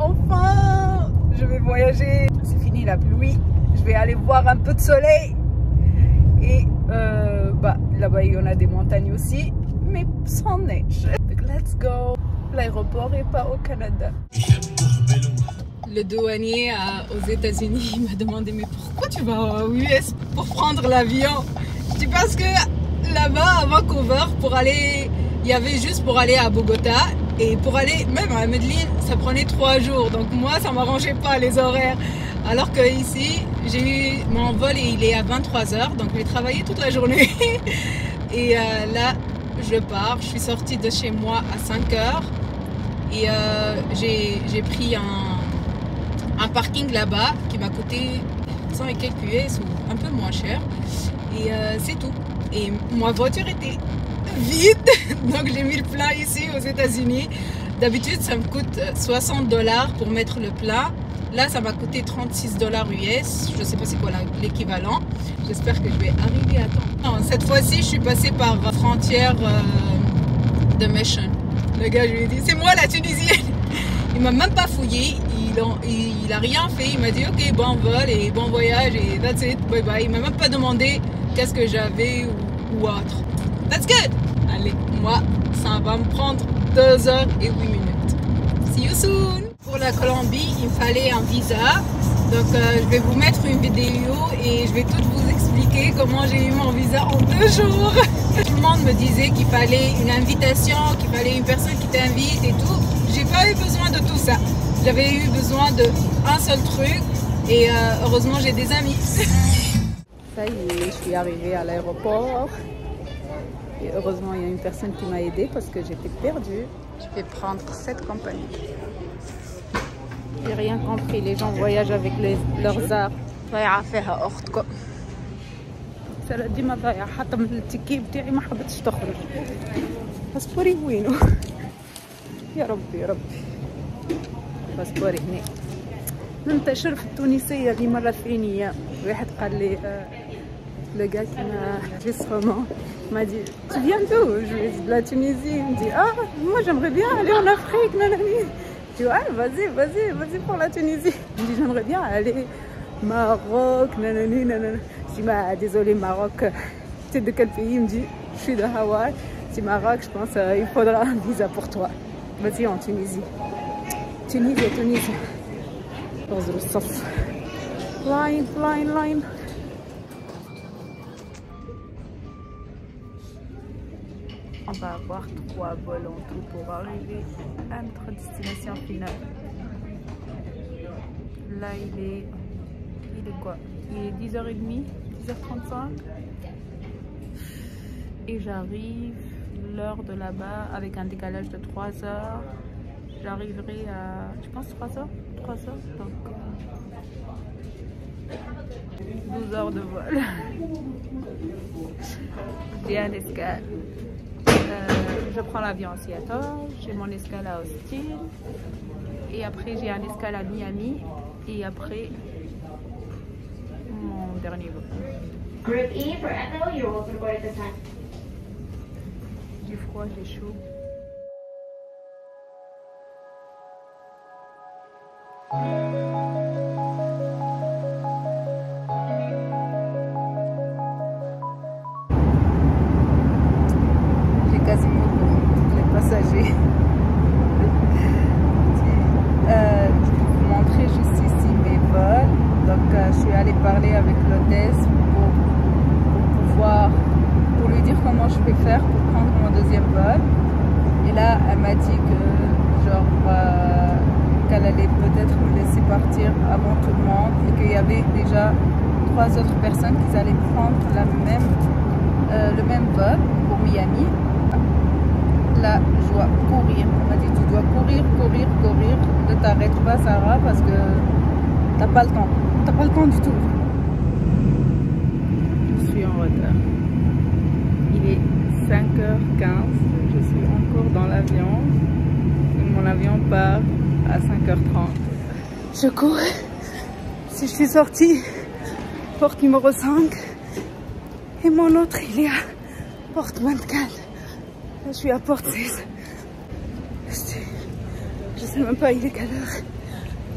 Enfin, je vais voyager. C'est fini la pluie. Je vais aller voir un peu de soleil. Et là-bas, il y en a des montagnes aussi, mais sans neige. Donc, let's go. L'aéroport n'est pas au Canada. Le douanier aux États-Unis m'a demandé mais pourquoi tu vas aux US pour prendre l'avion? Je dis parce que là-bas à Vancouver, il y avait juste pour aller à Bogota et pour aller même à Medellin, ça prenait 3 jours. Donc moi, ça m'arrangeait pas les horaires. Alors que ici, j'ai eu mon vol et il est à 23h, donc j'ai travaillé toute la journée. Et là, je pars. Je suis sortie de chez moi à 5h et j'ai pris un parking là-bas qui m'a coûté 100 et quelques US ou un peu moins cher. Et c'est tout. Et ma voiture était vide, donc j'ai mis le plein ici aux États-Unis. D'habitude, ça me coûte $60 pour mettre le plein. Là, ça m'a coûté $36 US. Je ne sais pas c'est quoi l'équivalent. J'espère que je vais arriver à temps. Non, cette fois-ci, je suis passée par la frontière de Mission. Le gars, je lui ai dit, c'est moi la Tunisienne. Il m'a même pas fouillé. Il a rien fait. Il m'a dit, ok, bon vol et bon voyage et that's it, bye bye. Il m'a même pas demandé qu'est-ce que j'avais ou autre. That's good. Allez, moi, ça va me prendre 2h et 8 minutes. See you soon. Pour la Colombie, il me fallait un visa. Donc, je vais vous mettre une vidéo et je vais tout vous expliquer comment j'ai eu mon visa en 2 jours. Tout le monde me disait qu'il fallait une invitation, qu'il fallait une personne qui t'invite et tout. J'ai pas eu besoin de tout ça. J'avais eu besoin d'un seul truc et heureusement j'ai des amis. Ça y est, je suis arrivée à l'aéroport. Et heureusement, il y a une personne qui m'a aidée parce que j'étais perdue. Je vais prendre cette compagnie. J'ai rien compris. Les gens voyagent avec leurs arts. سلا ديما ضايعة حتى من التيكي بتاعي ما حبيتش تخرج. باسبوري وينو؟ يا ربي يا ربي. باسبوري هنا. ننتشر في التونسية دي مرة ثانية. واحد قال لي le gars qui m'a récemment m'a dit tu viens d'où? Je lui ai dit de la Tunisie. Il me dit ah moi j'aimerais bien aller en Afrique nanani. Je dis ouais vas-y pour la Tunisie. Il me dit j'aimerais bien aller Maroc nanani nanana. Je dis bah désolé Maroc. Tu es de quel pays? Il me dit je suis de Hawaï. Je dis Maroc je pense il faudra un visa pour toi. Vas-y en Tunisie. Tunisie. Line. On va avoir 3 vols en tout pour arriver à notre destination finale. Là, il est quoi? Il est 10h30, 10h35. Et j'arrive l'heure de là-bas avec un décalage de 3 heures. J'arriverai à, je pense, 3 heures. Donc 12 heures de vol. J'ai un escale. Je prends l'avion à Seattle, j'ai mon escale à Austin et après j'ai un escale à Miami et après mon dernier vol. Group E for Echo, you're welcome to board at this time. J'ai froid, j'ai chaud. Passagers. Je vais vous montrer juste ici mes vols. Donc je suis allée parler avec l'hôtesse pour lui dire comment je peux faire pour prendre mon deuxième vol. Et là elle m'a dit que qu'elle allait peut-être me laisser partir avant tout le monde et qu'il y avait déjà 3 autres personnes qui allaient prendre le même vol pour Miami. Là, je dois courir. On m'a dit tu dois courir. Ne t'arrête pas Sarah parce que t'as pas le temps. T'as pas le temps du tout. Je suis en retard. Il est 5h15. Je suis encore dans l'avion. Mon avion part à 5h30. Je cours. Si je suis sortie, porte numéro 5. Et mon autre, il est à porte 24. Je suis à porte 16. Je sais même pas il est quelle heure.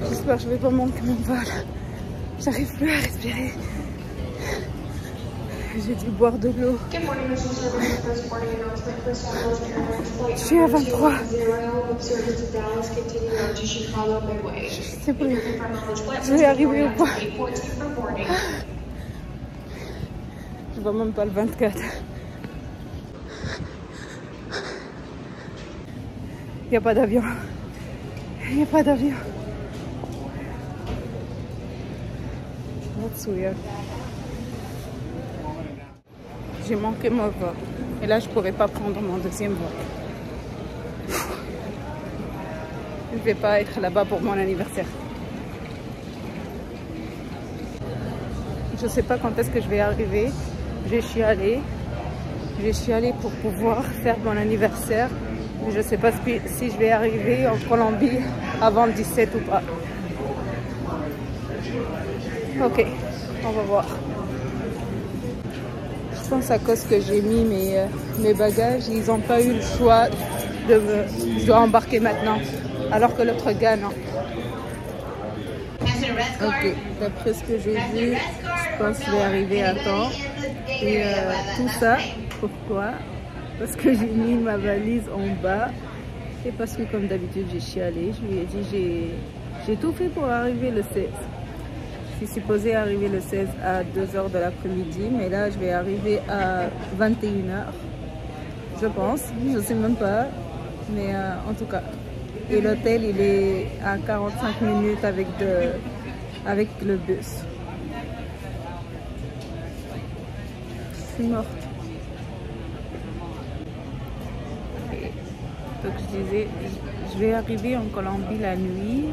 J'espère que je vais pas manquer mon vol. J'arrive plus à respirer. J'ai dû boire de l'eau. Je suis à 23. Je sais plus. Je vais arriver ou pas. Je vois même pas le 24. Il n'y a pas d'avion. Il n'y a pas d'avion. That's weird. J'ai manqué mon vol. Et là, je pourrais pas prendre mon deuxième vol. Je vais pas être là-bas pour mon anniversaire. Je sais pas quand est-ce que je vais arriver. J'ai chialé. J'ai chialé pour pouvoir faire mon anniversaire. Mais je sais pas si je vais arriver en Colombie avant le 17 ou pas. Ok, on va voir. Je pense à cause que j'ai mis mes bagages, ils n'ont pas eu le choix de je dois embarquer maintenant, alors que l'autre gars non. Ok, d'après ce que j'ai vu, je pense que je vais arriver à temps. Et tout ça, pourquoi? Parce que j'ai mis ma valise en bas et parce que comme d'habitude j'ai chialé. Je lui ai dit j'ai tout fait pour arriver le 16. Je suis supposée arriver le 16 à 2h de l'après-midi, mais là je vais arriver à 21h, je pense, je sais même pas, mais en tout cas. Et l'hôtel il est à 45 minutes avec le bus. Je suis morte. Et donc je disais, je vais arriver en Colombie la nuit.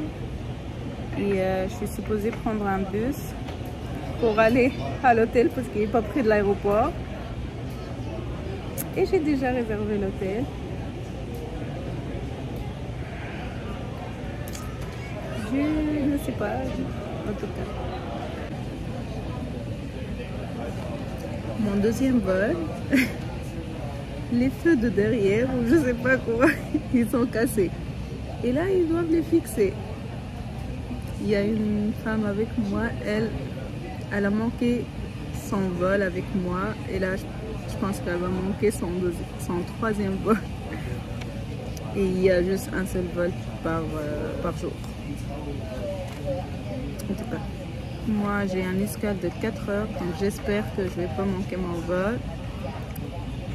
Et je suis supposée prendre un bus pour aller à l'hôtel parce qu'il n'est pas près de l'aéroport. Et j'ai déjà réservé l'hôtel. Je ne sais pas, en tout cas. Mon deuxième vol, les feux de derrière, ou je ne sais pas quoi, ils sont cassés. Et là, ils doivent les fixer. Il y a une femme avec moi, elle a manqué son vol avec moi et là je pense qu'elle va manquer son troisième vol et il y a juste un seul vol par jour. En tout cas, moi j'ai un escale de 4 heures donc j'espère que je vais pas manquer mon vol.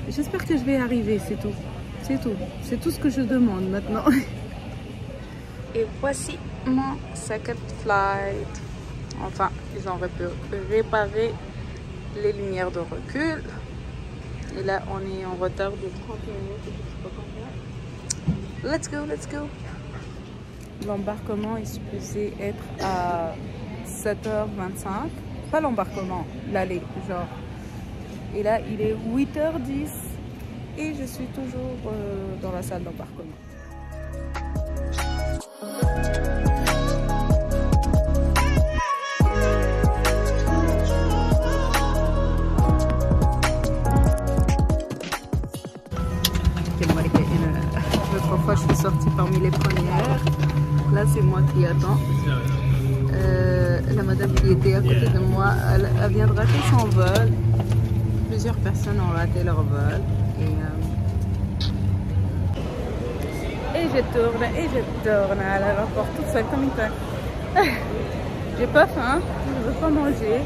J'espère que je vais arriver, c'est tout. C'est tout. C'est tout ce que je demande maintenant. Et voici mon second flight. Enfin, ils ont réparé les lumières de recul. Et là, on est en retard de 30 minutes. Je sais pas combien. Let's go, let's go. L'embarquement est supposé être à 7h25. Pas l'embarquement, l'aller, genre. Et là, il est 8h10. Et je suis toujours dans la salle d'embarquement. L'autre fois, je suis sortie parmi les premières. Là, c'est moi qui attends. La madame qui était à côté de moi, elle vient de rater son vol. Plusieurs personnes ont raté leur vol. Et je tourne à l'aéroport toute seule comme une conne. J'ai pas faim, je veux pas manger.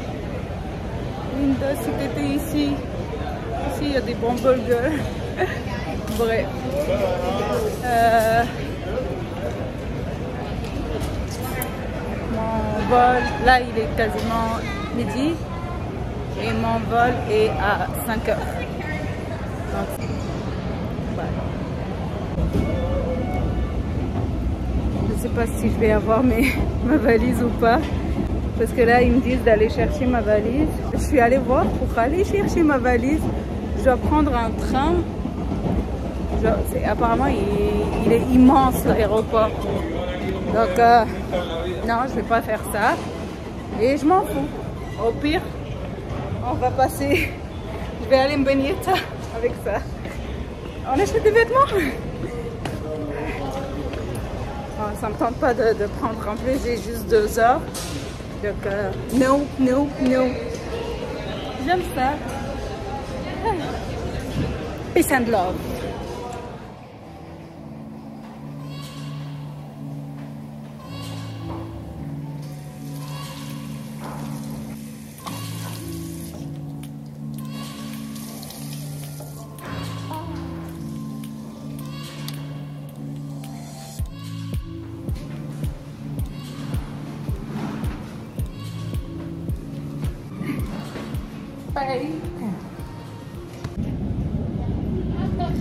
Linda, si t'étais ici, il y a des bons burgers. Bref. Mon vol, là il est quasiment midi et mon vol est à 5h. Donc, je sais pas si je vais avoir ma valise ou pas. Parce que là ils me disent d'aller chercher ma valise. Je suis allée voir pour aller chercher ma valise. Je dois prendre un train. Apparemment il est immense l'aéroport. Donc non, je vais pas faire ça. Et je m'en fous. Au pire, on va passer. Je vais aller me baigner avec ça. On achète des vêtements. Oh, ça me tente pas de prendre en plus, j'ai juste 2 heures. Donc, no. J'aime ça. Peace and love.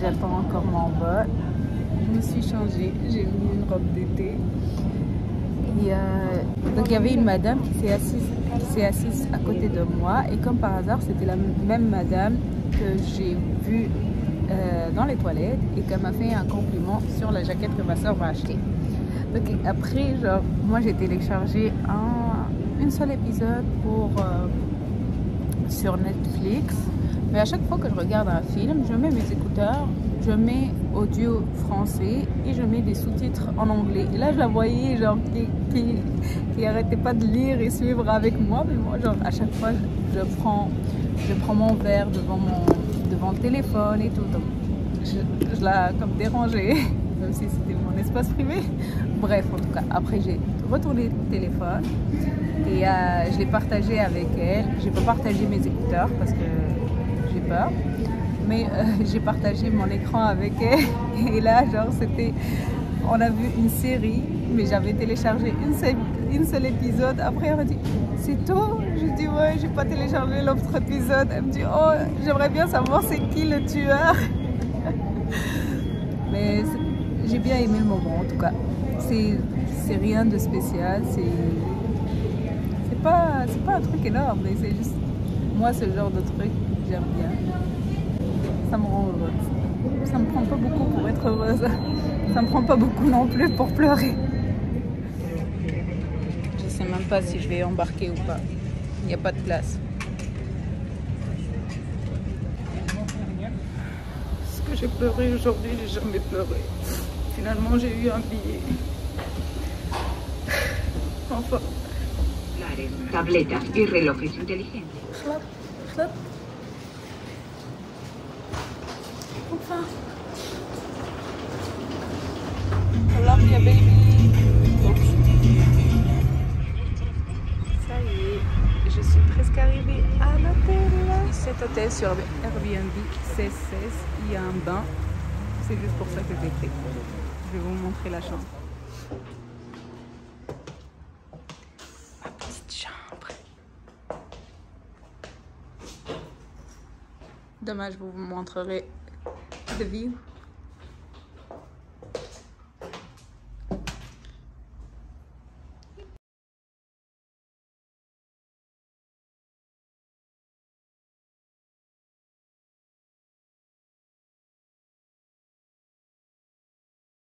J'attends encore mon vol. Je me suis changée, j'ai mis une robe d'été. Donc il y avait une madame qui s'est assise à côté de moi et comme par hasard c'était la même madame que j'ai vue dans les toilettes et qu'elle m'a fait un compliment sur la jaquette que ma soeur m'a achetée. Donc après, genre, moi j'ai téléchargé un seul épisode sur Netflix. Mais à chaque fois que je regarde un film, je mets mes écouteurs, je mets audio français et je mets des sous-titres en anglais. Et là, je la voyais, genre, qui arrêtait pas de lire et suivre avec moi. Mais moi, genre, à chaque fois, je prends mon verre devant le téléphone et tout. Donc, je la comme dérangée, même si c'était mon espace privé. Bref, en tout cas, après, j'ai retourné le téléphone et je l'ai partagé avec elle. J'ai pas partagé mes écouteurs parce que j'ai peur, mais j'ai partagé mon écran avec elle et là genre on a vu une série mais j'avais téléchargé une seule épisode. Après elle m'a dit c'est tôt, je dis ouais j'ai pas téléchargé l'autre épisode. Elle me dit oh j'aimerais bien savoir c'est qui le tueur. Mais j'ai bien aimé le moment en tout cas, c'est rien de spécial, c'est pas un truc énorme mais c'est juste moi ce genre de truc j'aime bien. Ça me rend heureuse. Ça me prend pas beaucoup pour être heureuse. Ça me prend pas beaucoup non plus pour pleurer. Je sais même pas si je vais embarquer ou pas. Il n'y a pas de place. Est-ce que j'ai pleuré aujourd'hui? J'ai jamais pleuré. Finalement, j'ai eu un billet. Enfin. Tabletas y relojes inteligentes. Schlap. Enfin. I love you, baby. Ça y est, je suis presque arrivée à l'hôtel. Cet hôtel sur Airbnb, c'est 16. Il y a un bain. C'est juste pour ça que je l'ai pris. Je vais vous montrer la chambre. Ma petite chambre. Demain, je vous montrerai the view.